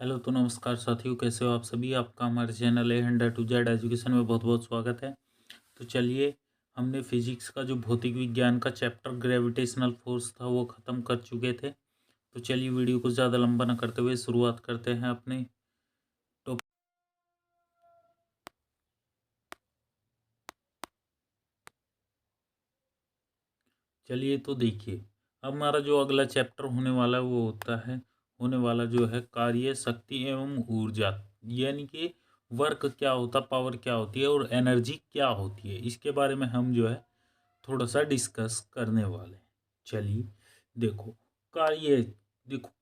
Hello तो नमस्कार साथियों, कैसे हो आप सभी। आपका हमारे channel A100 to Z education में बहुत बहुत स्वागत है। तो चलिए, हमने फिजिक्स का जो भौतिक विज्ञान का चैप्टर ग्रेविटेशनल फोर्स था वो ख़त्म कर चुके थे। तो चलिए, वीडियो को ज़्यादा लंबा न करते हुए शुरुआत करते हैं अपने टॉपिक। चलिए तो देखिए, अब हमारा जो अगला चैप्टर होने वाला है वो होने वाला जो है कार्य, शक्ति एवं ऊर्जा। यानी कि वर्क क्या होता, पावर क्या होती है और एनर्जी क्या होती है, इसके बारे में हम जो है थोड़ा सा डिस्कस करने वाले हैं। चलिए देखो, कार्य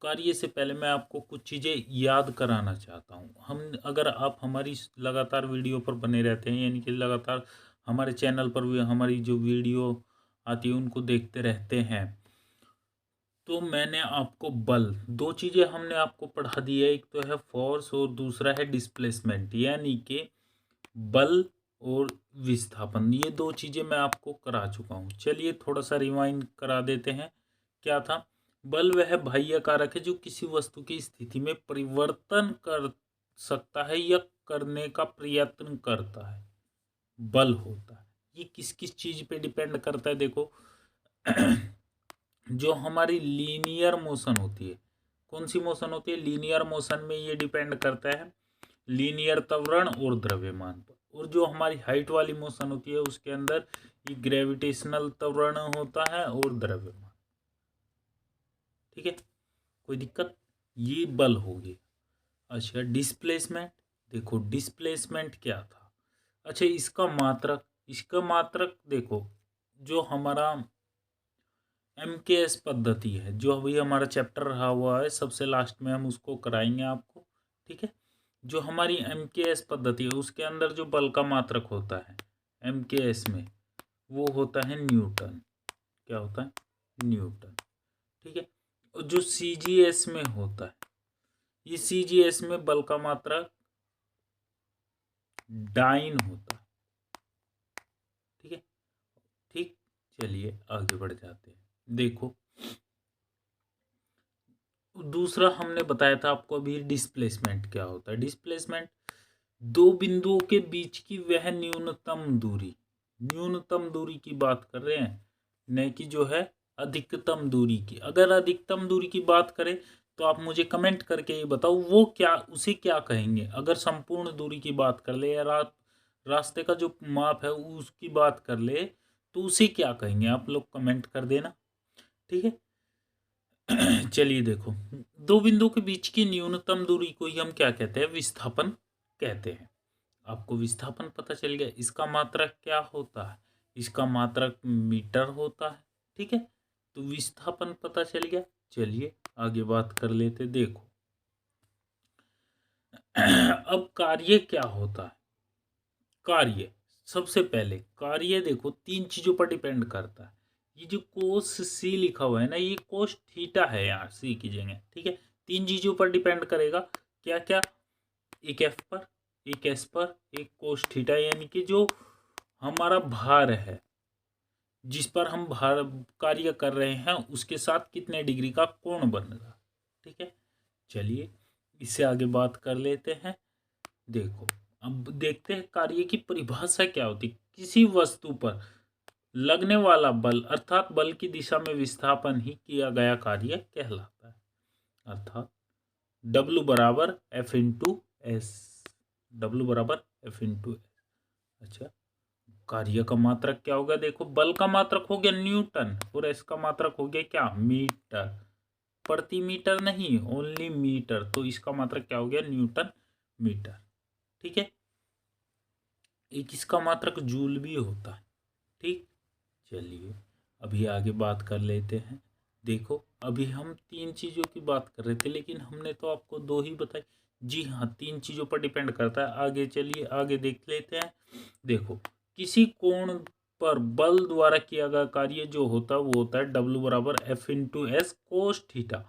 कार्य से पहले मैं आपको कुछ चीज़ें याद कराना चाहता हूँ। हम अगर आप हमारी लगातार वीडियो पर बने रहते हैं, यानी कि लगातार हमारे चैनल पर भी हमारी जो वीडियो आती है उनको देखते रहते हैं, तो मैंने आपको बल, दो चीज़ें हमने आपको पढ़ा दी है। एक तो है फोर्स और दूसरा है डिस्प्लेसमेंट, यानी कि बल और विस्थापन। ये दो चीज़ें मैं आपको करा चुका हूँ। चलिए थोड़ा सा रिवाइंड करा देते हैं। क्या था? बल वह बाह्य कारक है जो किसी वस्तु की स्थिति में परिवर्तन कर सकता है या करने का प्रयत्न करता है, बल होता है। ये किस किस चीज़ पे डिपेंड करता है? देखो जो हमारी लीनियर मोशन होती है, कौन सी मोशन होती है? लीनियर मोशन में ये डिपेंड करता है लीनियर त्वरण और द्रव्यमान पर। और जो हमारी हाइट वाली मोशन होती है उसके अंदर ये ग्रेविटेशनल त्वरण होता है और द्रव्यमान। ठीक है, कोई दिक्कत? ये बल हो गया। अच्छा, डिस्प्लेसमेंट। देखो डिस्प्लेसमेंट क्या था? अच्छा, इसका मात्रक देखो, जो हमारा MKS पद्धति है, जो अभी हमारा चैप्टर रहा हुआ है, सबसे लास्ट में हम उसको कराएंगे आपको। ठीक है, जो हमारी MKS पद्धति है उसके अंदर जो बल का मात्रक होता है MKS में, वो होता है न्यूटन। क्या होता है? न्यूटन। ठीक है, और जो CGS में होता है, ये CGS में बल का मात्रक डाइन होता है। ठीक है, ठीक। चलिए आगे बढ़ जाते हैं। देखो, दूसरा हमने बताया था आपको अभी, डिस्प्लेसमेंट क्या होता है। डिस्प्लेसमेंट दो बिंदुओं के बीच की वह न्यूनतम दूरी की बात कर रहे हैं, न कि जो है अधिकतम दूरी की। अगर अधिकतम दूरी की बात करें तो आप मुझे कमेंट करके ये बताओ वो क्या, उसे क्या कहेंगे। अगर संपूर्ण दूरी की बात कर ले या रास्ते का जो माप है उसकी बात कर ले तो उसे क्या कहेंगे, आप लोग कमेंट कर देना। ठीक है, चलिए देखो, दो बिंदुओं के बीच की न्यूनतम दूरी को ही हम क्या कहते हैं? विस्थापन कहते हैं। आपको विस्थापन पता चल गया। इसका मात्रक क्या होता है? इसका मात्रक मीटर होता है। ठीक है, तो विस्थापन पता चल गया। चलिए आगे बात कर लेते। देखो अब कार्य क्या होता है? कार्य, सबसे पहले कार्य देखो तीन चीजों पर डिपेंड करता है। ये जो कोस सी लिखा हुआ है ना, ये कोस थीटा है यहाँ सी की जगह। ठीक है, तीन चीजों पर डिपेंड करेगा। क्या क्या? एक एफ पर, एक एस पर, एक कोस थीटा। यानी कि जो हमारा भार है, जिस पर हम भार कार्य कर रहे हैं, उसके साथ कितने डिग्री का कोण बन रहा। ठीक है, चलिए इससे आगे बात कर लेते हैं। देखो, अब देखते हैं कार्य की परिभाषा क्या होती है। किसी वस्तु पर लगने वाला बल अर्थात बल की दिशा में विस्थापन ही किया गया कार्य कहलाता है। अर्थात W बराबर F इंटू एस, W बराबर F इंटू एस। अच्छा, कार्य का मात्रक क्या होगा? देखो, बल का मात्रक हो गया न्यूटन और एस का मात्रक हो गया क्या? मीटर। प्रति मीटर नहीं, ओनली मीटर। तो इसका मात्रक क्या हो गया? Newton metre. ठीक है, एक इसका मात्रक जूल भी होता है। ठीक, चलिए अभी आगे बात कर लेते हैं। देखो, अभी हम तीन चीज़ों की बात कर रहे थे लेकिन हमने तो आपको दो ही बताई। जी हाँ, तीन चीज़ों पर डिपेंड करता है। आगे चलिए आगे देख लेते हैं। देखो, किसी कोण पर बल द्वारा किया गया कार्य जो होता है वो होता है W बराबर F into S cos theta.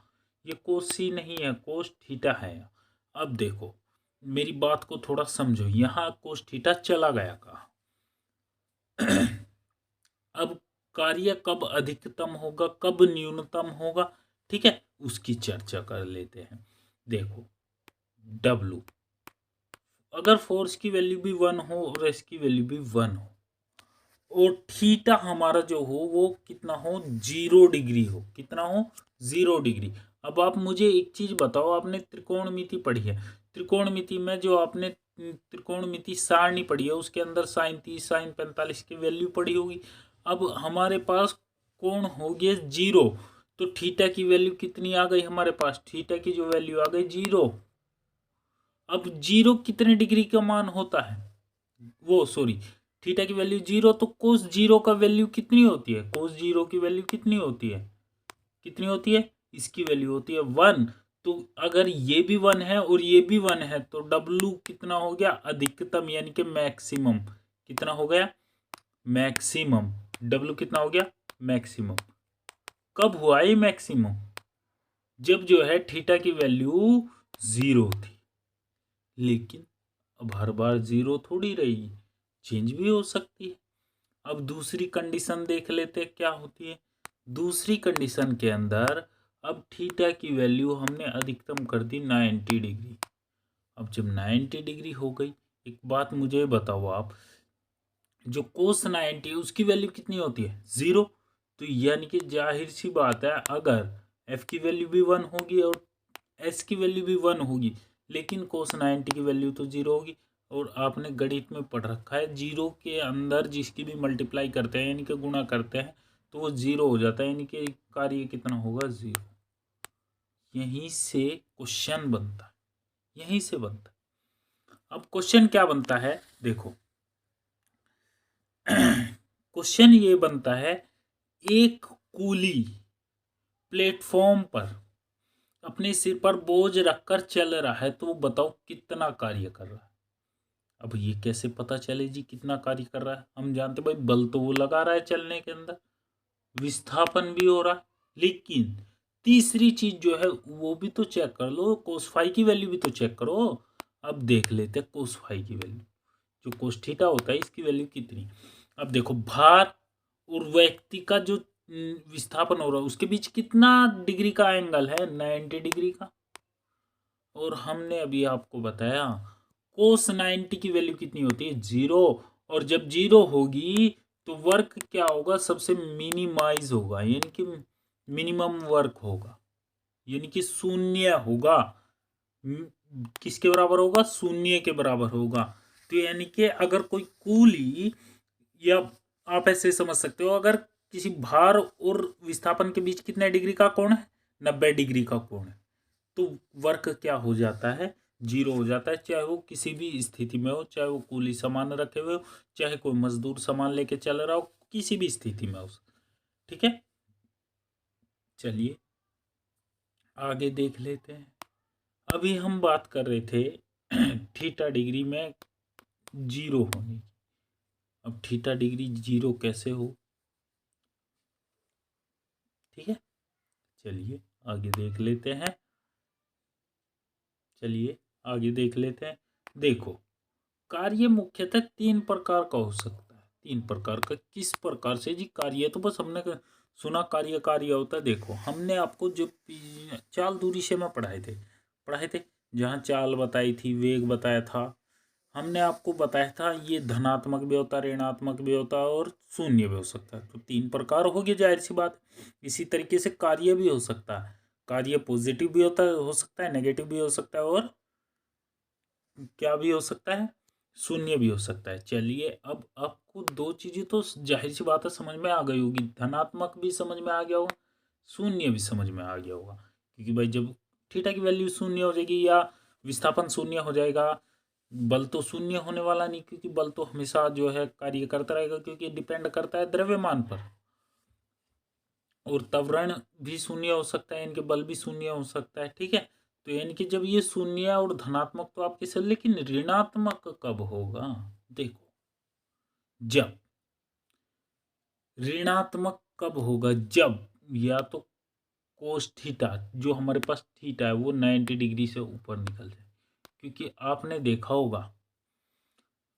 ये कोस सी नहीं है, कोस थीटा है। अब देखो, मेरी बात को थोड़ा समझो। यहाँ कोस थीटा चला गया कहाँ? अब कार्य कब अधिकतम होगा, कब न्यूनतम होगा, ठीक है, उसकी चर्चा कर लेते हैं। देखो, डब्लू। अगर फोर्स की वैल्यू भी 1 हो और एस की वैल्यू भी 1 हो और थीटा हमारा जो हो वो कितना हो, 0 डिग्री हो। कितना हो, 0 डिग्री। अब आप मुझे एक चीज बताओ, आपने त्रिकोणमिति पढ़ी है, त्रिकोणमिति में जो आपने त्रिकोणमिति सारणी पढ़ी है उसके अंदर साइन 30 साइन 45 की वैल्यू पढ़ी होगी। अब हमारे पास कोण हो गया 0, तो थीटा की वैल्यू कितनी आ गई हमारे पास, थीटा की जो वैल्यू आ गई 0। अब 0 कितने डिग्री का मान होता है, वो सॉरी, थीटा की वैल्यू 0, तो कोस 0 का वैल्यू कितनी होती है, कोस 0 की वैल्यू कितनी होती है, कितनी होती है, इसकी वैल्यू होती है 1। तो अगर ये भी 1 है और ये भी 1 है तो डब्लू कितना हो गया, अधिकतम यानी कि मैक्सिमम। कितना हो गया, मैक्सिमम। डब्लू कितना हो गया, मैक्सिमम। कब हुआ ये मैक्सिमम, जब जो है थीटा की वैल्यू 0 थी। लेकिन अब हर बार 0 थोड़ी रहेगी, चेंज भी हो सकती है। अब दूसरी कंडीशन देख लेते हैं क्या होती है। दूसरी कंडीशन के अंदर अब थीटा की वैल्यू हमने अधिकतम कर दी 90 डिग्री। अब जब 90 डिग्री हो गई, एक बात मुझे बताओ आप, जो कोस 90 है उसकी वैल्यू कितनी होती है, 0। तो यानी कि जाहिर सी बात है, अगर एफ की वैल्यू भी 1 होगी और एस की वैल्यू भी 1 होगी, लेकिन कोस 90 की वैल्यू तो 0 होगी। और आपने गणित में पढ़ रखा है, 0 के अंदर जिसकी भी मल्टीप्लाई करते हैं यानी कि गुणा करते हैं तो वो 0 हो जाता है, यानी कि कार्य कितना होगा, 0। यहीं से क्वेश्चन बनता है, यहीं से बनता है। अब क्वेश्चन क्या बनता है, देखो क्वेश्चन ये बनता है, एक कूली प्लेटफॉर्म पर अपने सिर पर बोझ रखकर चल रहा है, तो वो बताओ कितना कार्य कर रहा है। अब ये कैसे पता चले जी कितना कार्य कर रहा है, हम जानते भाई बल तो वो लगा रहा है चलने के अंदर, विस्थापन भी हो रहा है। लेकिन तीसरी चीज जो है वो भी तो चेक कर लो, कोस फाई की वैल्यू भी तो चेक करो। अब देख लेते हैं कोस फाई की वैल्यू, जो कोस थीटा होता है इसकी वैल्यू कितनी। अब देखो भार और व्यक्ति का जो विस्थापन हो रहा है उसके बीच कितना डिग्री का एंगल है, 90 डिग्री का। और हमने अभी आपको बताया कोस 90 की वैल्यू कितनी होती है, 0। और जब 0 होगी तो वर्क क्या होगा, सबसे मिनिमाइज होगा, यानी कि मिनिमम वर्क होगा, यानी कि शून्य होगा। किसके बराबर होगा, शून्य के बराबर होगा। तो यानी कि अगर कोई कूली, या आप ऐसे समझ सकते हो, अगर किसी भार और विस्थापन के बीच कितने डिग्री का कोण है, 90 डिग्री का कोण है, तो वर्क क्या हो जाता है, 0 हो जाता है। चाहे वो किसी भी स्थिति में हो, चाहे वो कूली सामान रखे हुए हो, चाहे कोई मजदूर सामान लेके चल रहा हो, किसी भी स्थिति में हो। ठीक है, चलिए आगे देख लेते हैं। अभी हम बात कर रहे थे थीटा डिग्री में 0 होने की। अब थीटा डिग्री 0 कैसे हो, ठीक है, चलिए आगे देख लेते हैं। चलिए आगे देख लेते हैं। देखो कार्य मुख्यतः 3 प्रकार का हो सकता है। 3 प्रकार का, किस प्रकार से जी, कार्य तो बस हमने सुना कार्य कार्य होता है। देखो हमने आपको जो चाल दूरी से में पढ़ाए थे जहाँ चाल बताई थी, वेग बताया था, हमने आपको बताया था ये धनात्मक भी होता है, ऋणात्मक भी होता है और शून्य भी हो सकता है। तो 3 प्रकार हो गए, जाहिर सी बात। इसी तरीके से कार्य भी हो सकता है, कार्य पॉजिटिव भी होता है, हो सकता है नेगेटिव भी हो सकता है, और क्या भी हो सकता है, शून्य भी हो सकता है। चलिए अब आपको दो चीजें तो जाहिर सी बात है समझ में आ गई होगी, धनात्मक भी समझ में आ गया होगा, शून्य भी समझ में आ गया होगा। क्योंकि भाई जब थीटा की वैल्यू शून्य हो जाएगी या विस्थापन शून्य हो जाएगा, बल तो शून्य होने वाला नहीं, क्योंकि बल तो हमेशा जो है कार्य करता रहेगा, क्योंकि डिपेंड करता है द्रव्यमान पर। और त्वरण भी शून्य हो सकता है, इनके बल भी शून्य हो सकता है। ठीक है, तो यानी कि जब ये शून्य और धनात्मक तो आपके सर, लेकिन ऋणात्मक कब होगा, देखो जब ऋणात्मक कब होगा, जब या तो कोस थीटा, जो हमारे पास थीटा है वो 90 डिग्री से ऊपर निकल जाए। क्योंकि आपने देखा होगा,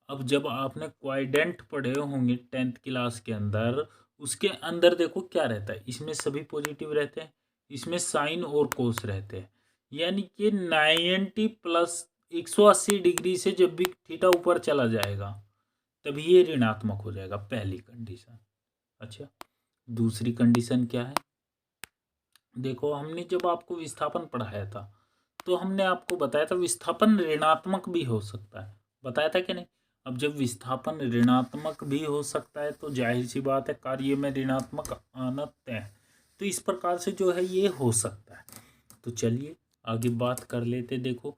अब जब आपने क्वाड्रेंट पढ़े होंगे 10th क्लास के अंदर, उसके अंदर देखो क्या रहता है, इसमें सभी पॉजिटिव रहते हैं, इसमें साइन और कोस रहते हैं। यानी कि 90 प्लस 180 डिग्री से जब भी थीटा ऊपर चला जाएगा तभी ये ऋणात्मक हो जाएगा, पहली कंडीशन। अच्छा, दूसरी कंडीशन क्या है? देखो, हमने जब आपको विस्थापन पढ़ाया था तो हमने आपको बताया था विस्थापन ऋणात्मक भी हो सकता है, बताया था कि नहीं? अब जब विस्थापन ऋणात्मक भी हो सकता है तो जाहिर सी बात है कार्य में ऋणात्मक आना तय है। तो इस प्रकार से जो है ये हो सकता है। तो चलिए आगे बात कर लेते। देखो,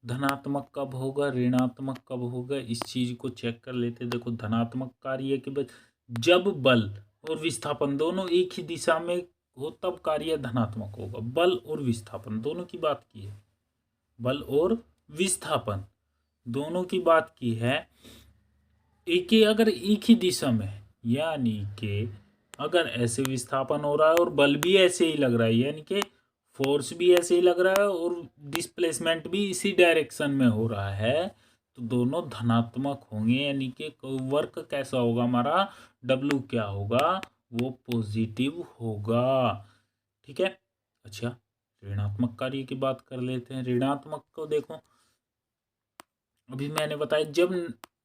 धनात्मक कब होगा, ऋणात्मक कब होगा, इस चीज को चेक कर लेते। देखो, धनात्मक कार्य के बाद जब बल और विस्थापन दोनों एक ही दिशा में हो तब कार्य धनात्मक होगा। बल और विस्थापन दोनों की बात की है, बल और विस्थापन दोनों की बात की है। एक ही, अगर एक ही दिशा में, यानी कि अगर ऐसे विस्थापन हो रहा है और बल भी ऐसे ही लग रहा है, यानी कि फोर्स भी ऐसे ही लग रहा है और डिस्प्लेसमेंट भी इसी डायरेक्शन में हो रहा है, तो दोनों धनात्मक होंगे। यानी कि वर्क कैसा होगा हमारा, डब्ल्यू क्या होगा, वो पॉजिटिव होगा। ठीक है। अच्छा, ऋणात्मक कार्य की बात कर लेते हैं। ऋणात्मक को देखो, अभी मैंने बताया जब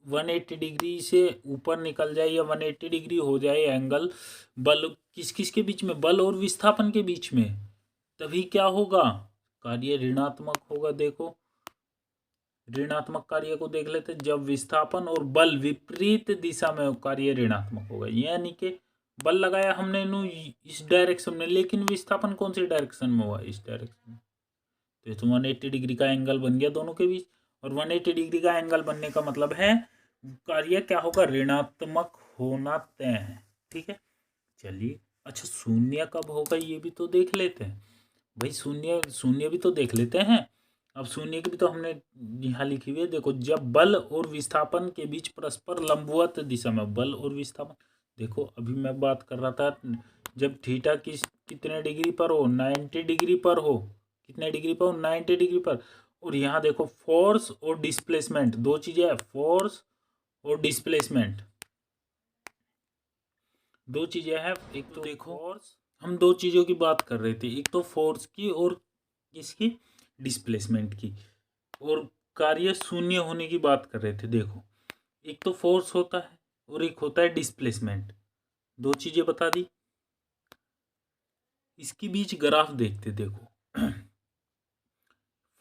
180 डिग्री से ऊपर निकल जाए या 180 डिग्री हो जाए एंगल, बल किस किस के बीच में, बल और विस्थापन के बीच में, तभी क्या होगा, कार्य ऋणात्मक होगा। देखो, ऋणात्मक कार्य को देख लेते, जब विस्थापन और बल विपरीत दिशा में कार्य ऋणात्मक होगा। यानी कि बल लगाया हमने इस डायरेक्शन में, लेकिन विस्थापन कौन सी डायरेक्शन में हुआ, इस डायरेक्शन में। तो 180 डिग्री का एंगल बन गया दोनों के बीच, और 180 डिग्री का एंगल बनने का मतलब है कार्य क्या होगा, ऋणात्मक होना तय है। ठीक है। चलिए, अच्छा शून्य कब होगा ये भी तो देख लेते हैं भाई। शून्य शून्य भी तो देख लेते हैं। अब शून्य की भी तो हमने यहाँ लिखी हुई है। देखो, जब बल और विस्थापन के बीच परस्पर लंबवत दिशा में, बल और विस्थापन, देखो अभी मैं बात कर रहा था जब थीटा कितने डिग्री पर हो, 90 डिग्री पर हो, कितने डिग्री पर हो, 90 डिग्री पर। और यहाँ देखो, फोर्स और डिस्प्लेसमेंट दो चीजें है, फोर्स और डिस्प्लेसमेंट दो चीजें हैं। एक तो देखो, फोर्स, हम दो चीजों की बात कर रहे थे, एक तो फोर्स की और किसकी, डिस्प्लेसमेंट की। और कार्य शून्य होने की बात कर रहे थे। देखो, एक तो फोर्स होता है और एक होता है डिस्प्लेसमेंट, दो चीजें बता दी। इसके बीच ग्राफ देखते, देखो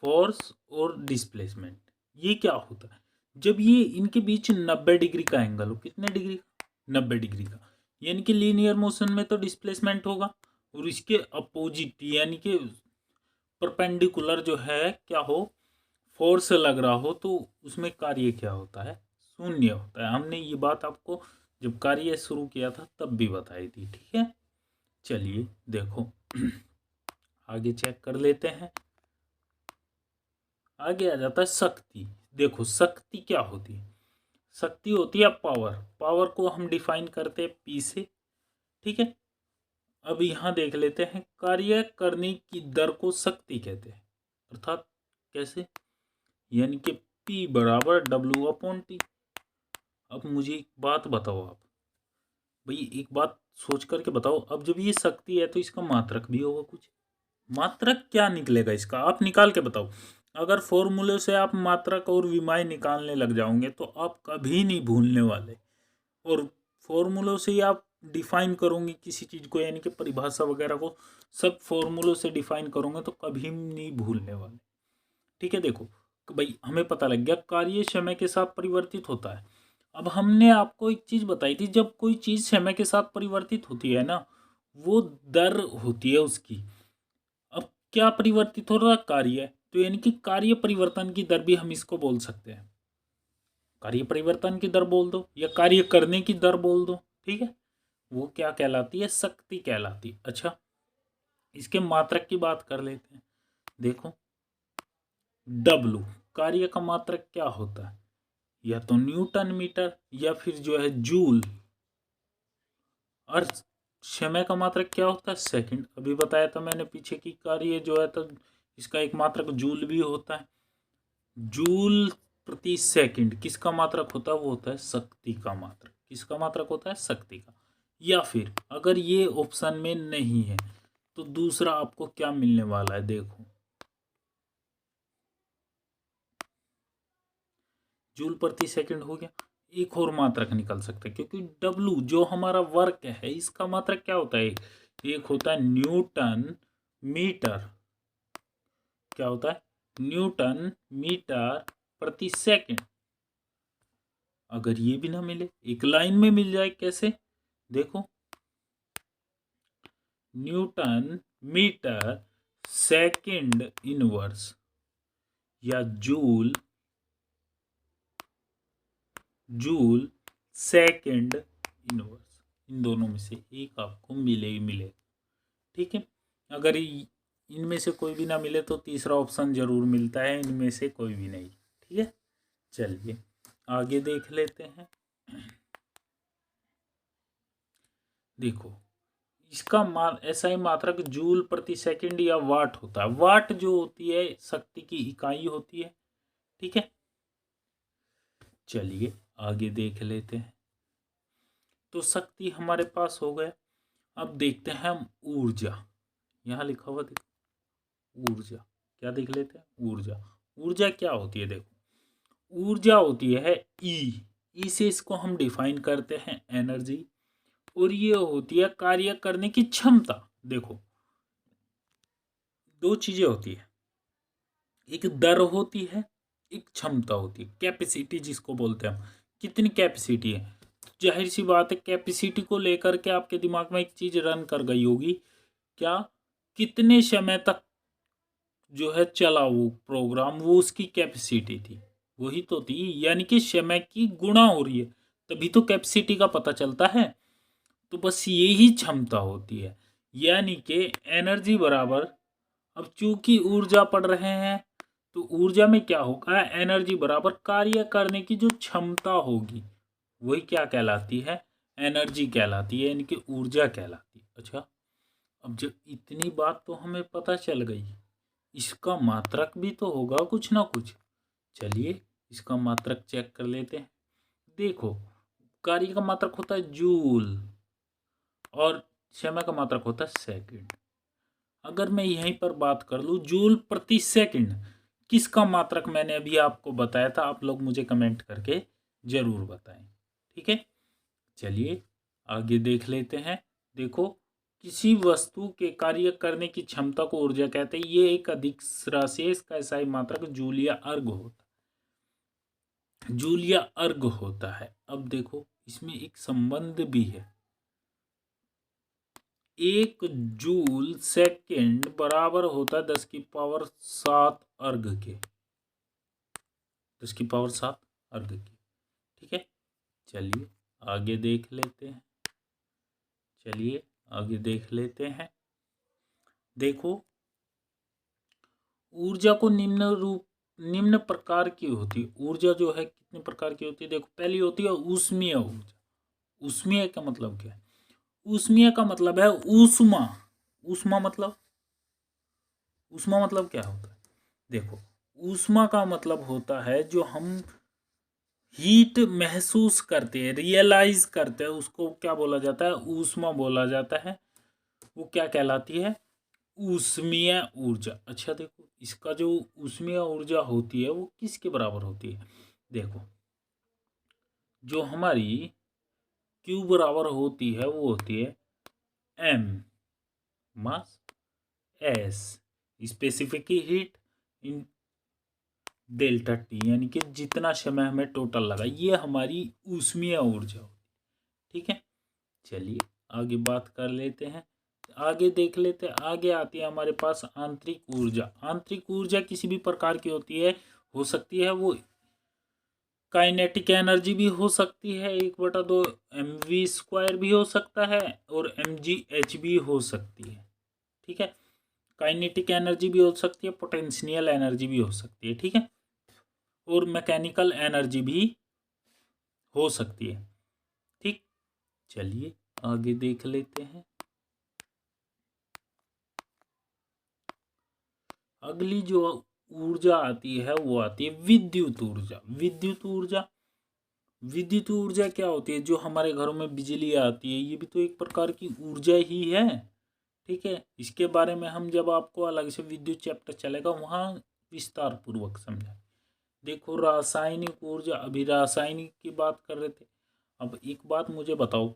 फोर्स और डिस्प्लेसमेंट, ये क्या होता है जब ये इनके बीच 90 डिग्री का एंगल हो, कितने डिग्री का, 90 डिग्री का, यानी कि लीनियर मोशन में तो डिस्प्लेसमेंट होगा, और इसके अपोजिट यानी कि परपेंडिकुलर जो है क्या हो, फोर्स लग रहा हो, तो उसमें कार्य क्या होता है, शून्य होता है। हमने ये बात आपको जब कार्य शुरू किया था तब भी बताई थी। ठीक है। चलिए देखो आगे चेक कर लेते हैं। आगे आ जाता है शक्ति। देखो, शक्ति क्या होती है, शक्ति होती है पावर। पावर को हम डिफाइन करते हैं पी से। ठीक है। अब यहाँ देख लेते हैं, कार्य करने की दर को शक्ति कहते हैं, अर्थात कैसे, यानी कि P बराबर W/T। अब मुझे एक बात बताओ आप, भाई एक बात सोच करके बताओ, अब जब ये शक्ति है तो इसका मात्रक भी होगा कुछ, मात्रक क्या निकलेगा इसका, आप निकाल के बताओ। अगर फॉर्मूले से आप मात्रक और विमाय निकालने लग जाओगे तो आप कभी नहीं भूलने वाले। और फॉर्मूलों से ही आप डिफाइन करोगे किसी चीज़ को, यानी कि परिभाषा वगैरह को सब फॉर्मूलों से डिफाइन करोगे तो कभी नहीं भूलने वाले। ठीक है। देखो कि भाई हमें पता लग गया कार्य समय के साथ परिवर्तित होता है। अब हमने आपको एक चीज़ बताई थी, जब कोई चीज़ समय के साथ परिवर्तित होती है ना, वो दर होती है उसकी। अब क्या परिवर्तित हो रहा, कार्य, तो यानी कि कार्य परिवर्तन की दर भी हम इसको बोल सकते हैं, कार्य परिवर्तन की दर बोल दो या कार्य करने की दर बोल दो। ठीक है। वो क्या कहलाती है, शक्ति कहलाती है। अच्छा, इसके मात्रक की बात कर लेते हैं। देखो, डब्लू कार्य का मात्रक क्या होता है, या तो न्यूटन मीटर या फिर जो है जूल। और समय का मात्रक क्या होता है, सेकंड। अभी बताया था मैंने पीछे की कार्य जो है तो इसका एक मात्रक जूल भी होता है। जूल प्रति सेकंड किसका मात्रक होता है, वो होता है शक्ति का मात्रक। किसका मात्रक होता है, शक्ति का। या फिर अगर ये ऑप्शन में नहीं है तो दूसरा आपको क्या मिलने वाला है, देखो जूल प्रति सेकंड हो गया। एक और मात्रक निकल सकता है, क्योंकि डब्लू जो हमारा वर्क है इसका मात्रक क्या होता है, एक होता है न्यूटन मीटर, क्या होता है न्यूटन मीटर प्रति सेकंड। अगर ये भी ना मिले, एक लाइन में मिल जाए, कैसे, देखो न्यूटन मीटर सेकंड इनवर्स या जूल जूल सेकंड इनवर्स, इन दोनों में से एक आपको मिले ही मिले। ठीक है, अगर इनमें से कोई भी ना मिले तो तीसरा ऑप्शन जरूर मिलता है, इनमें से कोई भी नहीं। ठीक है, चलिए आगे देख लेते हैं। देखो इसका ऐसा ही मात्रक जूल प्रति सेकंड या वाट होता है। वाट जो होती है शक्ति की इकाई होती है। ठीक है, चलिए आगे देख लेते हैं। तो शक्ति हमारे पास हो गया। अब देखते हैं हम ऊर्जा, यहाँ लिखा हुआ देखो ऊर्जा, क्या देख लेते हैं ऊर्जा। ऊर्जा क्या होती है, देखो ऊर्जा होती है ई से इसको हम डिफाइन करते हैं एनर्जी, और ये होती है कार्य करने की क्षमता। देखो दो चीजें होती है, एक दर होती है, एक क्षमता होती है, कैपेसिटी जिसको बोलते हैं हम, कितनी कैपेसिटी है। तो जाहिर सी बात है कैपेसिटी को लेकर के आपके दिमाग में एक चीज रन कर गई होगी, क्या, कितने समय तक जो है चला वो प्रोग्राम, वो उसकी कैपेसिटी थी, वही तो थी। यानी कि समय की गुणा हो रही है, तभी तो कैपेसिटी का पता चलता है। तो बस यही क्षमता होती है, यानी कि एनर्जी बराबर, अब चूंकि ऊर्जा पढ़ रहे हैं तो ऊर्जा में क्या होगा, एनर्जी बराबर कार्य करने की जो क्षमता होगी वही क्या कहलाती है, एनर्जी कहलाती है, यानी कि ऊर्जा कहलाती है। अच्छा, अब जब इतनी बात तो हमें पता चल गई, इसका मात्रक भी तो होगा कुछ ना कुछ। चलिए इसका मात्रक चेक कर लेते हैं। देखो कार्य का मात्रक होता है जूल और समय का मात्रक होता है सेकंड। अगर मैं यहीं पर बात कर लूँ जूल प्रति सेकंड, किसका मात्रक मैंने अभी आपको बताया था, आप लोग मुझे कमेंट करके जरूर बताएं। ठीक है, चलिए आगे देख लेते हैं। देखो किसी वस्तु के कार्य करने की क्षमता को ऊर्जा कहते हैं। ये एक अधिक राशि है, इसका ऐसा ही मात्रक जूल या अर्ग होता है, जूल या अर्ग होता है। अब देखो इसमें एक संबंध भी है, 1 जूल सेकेंड बराबर होता है 10⁻7 अर्ग के, 10⁻7 अर्ग के। ठीक है, चलिए आगे देख लेते हैं। चलिए आगे देख लेते हैं। देखो ऊर्जा को निम्न प्रकार की होती है। ऊर्जा जो है कितने प्रकार की होती है, देखो पहली होती है ऊष्मीय ऊर्जा। ऊष्मीय का मतलब क्या है, ऊष्मीय का मतलब है ऊष्मा। ऊष्मा मतलब, ऊष्मा मतलब क्या होता है, देखो ऊष्मा का मतलब होता है जो हम हीट महसूस करते हैं, रियलाइज करते हैं, उसको क्या बोला जाता है, ऊष्मा बोला जाता है। वो क्या कहलाती है, ऊष्मीय ऊर्जा। अच्छा देखो इसका जो ऊष्मीय ऊर्जा होती है वो किसके बराबर होती है, देखो जो हमारी Q बराबर होती है वो होती है M mass S specific heat in delta T, यानी कि जितना समय हमें टोटल लगा, ये हमारी ऊष्मीय ऊर्जा होती है। ठीक है, चलिए आगे बात कर लेते हैं। आगे देख लेते हैं, आगे आती है हमारे पास आंतरिक ऊर्जा। आंतरिक ऊर्जा किसी भी प्रकार की होती है, हो सकती है वो काइनेटिक एनर्जी भी हो सकती है, 1/2 mv² भी हो सकता है, और mgh भी हो सकती है। ठीक है, काइनेटिक एनर्जी भी हो सकती है, पोटेंशियल एनर्जी भी हो सकती है। ठीक है, और मैकेनिकल एनर्जी भी हो सकती है। ठीक, चलिए आगे देख लेते हैं। अगली जो ऊर्जा आती है वो आती है विद्युत ऊर्जा। विद्युत ऊर्जा, विद्युत ऊर्जा क्या होती है, जो हमारे घरों में बिजली आती है, ये भी तो एक प्रकार की ऊर्जा ही है। ठीक है, इसके बारे में हम जब आपको अलग से विद्युत चैप्टर चलेगा वहाँ विस्तार पूर्वक समझा। देखो रासायनिक ऊर्जा, अभी रासायनिक की बात कर रहे थे। अब एक बात मुझे बताओ,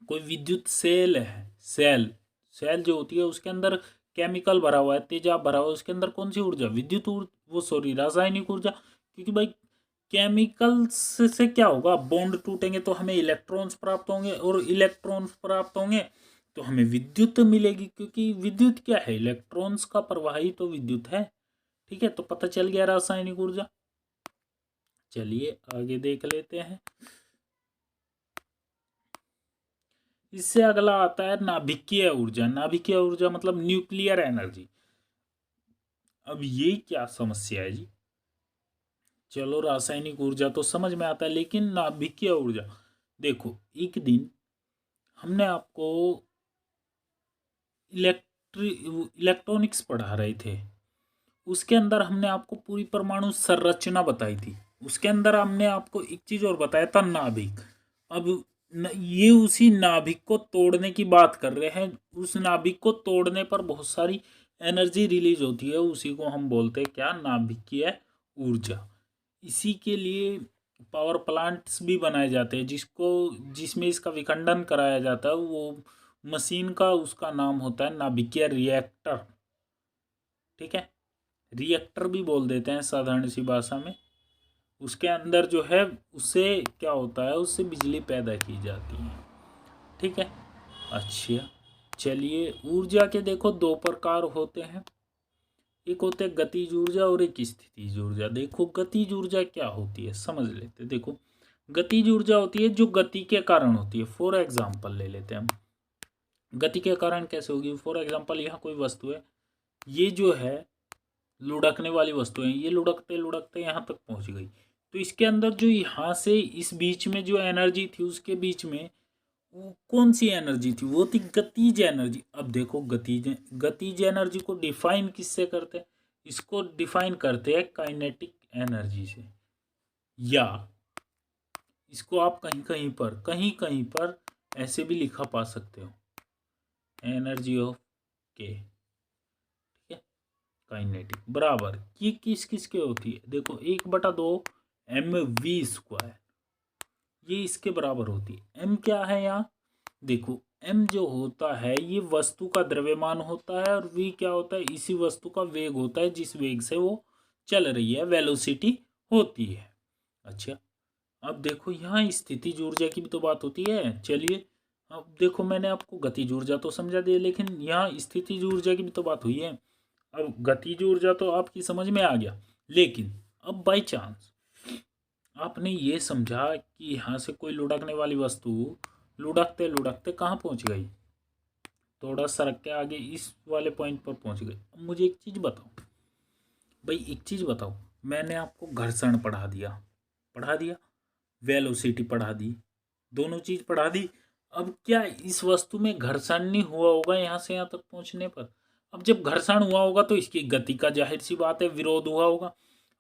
कोई विद्युत सेल है, सेल सेल जो होती है उसके अंदर केमिकल भरा हुआ है, तेजाब भरा हुआ है, उसके अंदर कौन सी ऊर्जा, विद्युत वो सॉरी रासायनिक ऊर्जा। क्योंकि भाई केमिकल्स से क्या होगा, बॉन्ड टूटेंगे तो हमें इलेक्ट्रॉन्स प्राप्त होंगे, और इलेक्ट्रॉन्स प्राप्त होंगे तो हमें विद्युत मिलेगी, क्योंकि विद्युत क्या है, इलेक्ट्रॉन्स का प्रवाह ही तो विद्युत है। ठीक है, तो पता चल गया रासायनिक ऊर्जा। चलिए आगे देख लेते हैं। इससे अगला आता है नाभिकीय ऊर्जा। नाभिकीय ऊर्जा मतलब न्यूक्लियर एनर्जी। अब ये क्या समस्या है जी, चलो रासायनिक ऊर्जा तो समझ में आता है, लेकिन नाभिकीय ऊर्जा, देखो एक दिन हमने आपको इलेक्ट्रॉनिक्स पढ़ा रहे थे, उसके अंदर हमने आपको पूरी परमाणु संरचना बताई थी। उसके अंदर हमने आपको एक चीज और बताया था, नाभिक। अब ये उसी नाभिक को तोड़ने की बात कर रहे हैं। उस नाभिक को तोड़ने पर बहुत सारी एनर्जी रिलीज होती है, उसी को हम बोलते हैं क्या, नाभिकीय ऊर्जा। इसी के लिए पावर प्लांट्स भी बनाए जाते हैं, जिसमें इसका विखंडन कराया जाता है। वो मशीन का उसका नाम होता है नाभिकीय रिएक्टर। ठीक है, रिएक्टर भी बोल देते हैं साधारण सी भाषा में। उसके अंदर जो है उससे क्या होता है, उससे बिजली पैदा की जाती है। ठीक है, अच्छा चलिए, ऊर्जा के देखो दो प्रकार होते हैं, एक होते हैं गतिज ऊर्जा और एक स्थितिज ऊर्जा। देखो गतिज ऊर्जा क्या होती है समझ लेते हैं। देखो गतिज ऊर्जा होती है जो गति के कारण होती है। फॉर एग्जाम्पल ले लेते हैं हम, गति के कारण कैसे होगी। फॉर एग्जाम्पल यहाँ कोई वस्तु है, ये जो है लुढ़कने वाली वस्तु है, ये लुढ़कते लुढ़कते यहाँ तक पहुँच गई, तो इसके अंदर जो यहाँ से इस बीच में जो एनर्जी थी, उसके बीच में वो कौन सी एनर्जी थी, वो थी गतिज एनर्जी। अब देखो गतिज एनर्जी को डिफाइन किससे करते हैं, इसको डिफाइन करते हैं काइनेटिक एनर्जी से, या इसको आप कहीं कहीं पर ऐसे भी लिखा पा सकते हो, एनर्जी ऑफ के। ठीक है, काइनेटिक बराबर ये किस किस के होती है, देखो 1/2 mv², ये इसके बराबर होती है। m क्या है यहाँ, देखो m जो होता है ये वस्तु का द्रव्यमान होता है, और v क्या होता है, इसी वस्तु का वेग होता है, जिस वेग से वो चल रही है, वेलोसिटी होती है। अच्छा, अब देखो यहाँ स्थितिज ऊर्जा की भी तो बात होती है। चलिए अब देखो, मैंने आपको गतिज ऊर्जा तो समझा दिया, लेकिन यहाँ स्थितिज ऊर्जा की भी तो बात हुई है। अब गतिज ऊर्जा तो आपकी समझ में आ गया, लेकिन अब बाई चांस आपने ये समझा कि यहाँ से कोई लुढ़कने वाली वस्तु लुढ़कते लुढ़कते कहाँ पहुँच गई, थोड़ा सरक के आगे इस वाले पॉइंट पर पहुँच गई। अब मुझे एक चीज़ बताओ भाई, एक चीज़ बताओ, मैंने आपको घर्षण पढ़ा दिया, वेलोसिटी पढ़ा दी, दोनों चीज़ पढ़ा दी। अब क्या इस वस्तु में घर्षण नहीं हुआ होगा यहाँ से यहाँ तक पहुँचने पर। अब जब घर्षण हुआ होगा तो इसकी गति का जाहिर सी बात है विरोध हुआ होगा,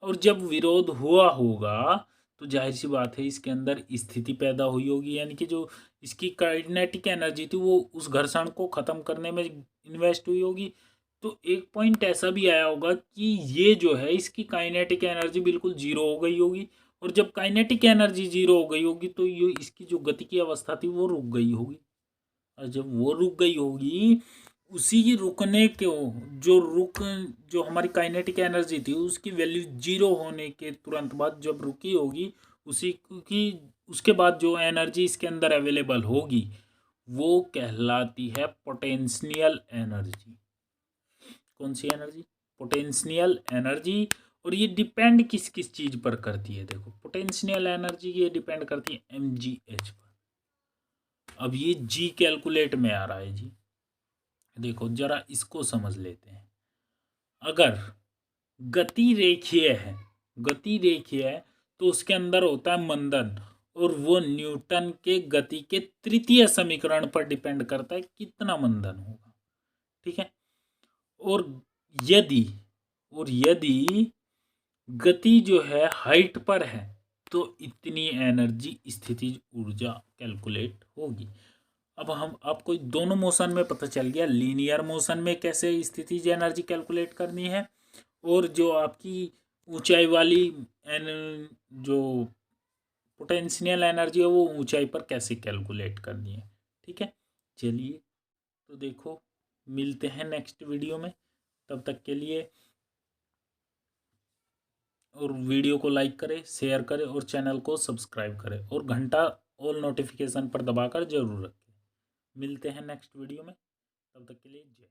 और जब विरोध हुआ होगा तो जाहिर सी बात है इसके अंदर स्थिति पैदा हुई होगी, यानी कि जो इसकी काइनेटिक एनर्जी थी वो उस घर्षण को ख़त्म करने में इन्वेस्ट हुई होगी। तो एक पॉइंट ऐसा भी आया होगा कि ये जो है इसकी काइनेटिक एनर्जी बिल्कुल जीरो हो गई होगी, और जब काइनेटिक एनर्जी जीरो हो गई होगी तो ये इसकी जो गति की अवस्था थी वो रुक गई होगी, और जब वो रुक गई होगी, उसी की रुकने के जो हमारी काइनेटिक एनर्जी थी उसकी वैल्यू जीरो होने के तुरंत बाद जब रुकी होगी, उसी की उसके बाद जो एनर्जी इसके अंदर अवेलेबल होगी वो कहलाती है पोटेंशियल एनर्जी। कौन सी एनर्जी, पोटेंशियल एनर्जी। और ये डिपेंड किस किस चीज़ पर करती है, देखो पोटेंशियल एनर्जी ये डिपेंड करती है mgh पर। अब ये g कैलकुलेट में आ रहा है जी, देखो जरा इसको समझ लेते हैं। अगर गति रेखीय है तो उसके अंदर होता है मंदन, और वो न्यूटन के गति के तृतीय समीकरण पर डिपेंड करता है कितना मंदन होगा। ठीक है, और यदि गति जो है हाइट पर है तो इतनी एनर्जी स्थितिज ऊर्जा कैलकुलेट होगी। अब हम आपको दोनों मोशन में पता चल गया, लीनियर मोशन में कैसे स्थितिज एनर्जी कैलकुलेट करनी है, और जो आपकी ऊंचाई वाली एन जो पोटेंशियल एनर्जी है वो ऊंचाई पर कैसे कैलकुलेट करनी है। ठीक है, चलिए तो देखो मिलते हैं नेक्स्ट वीडियो में, तब तक के लिए। और वीडियो को लाइक करें, शेयर करें और चैनल को सब्सक्राइब करें और घंटा ऑल नोटिफिकेशन पर दबाकर जरूर रखें। मिलते हैं नेक्स्ट वीडियो में, तब तक के लिए जय।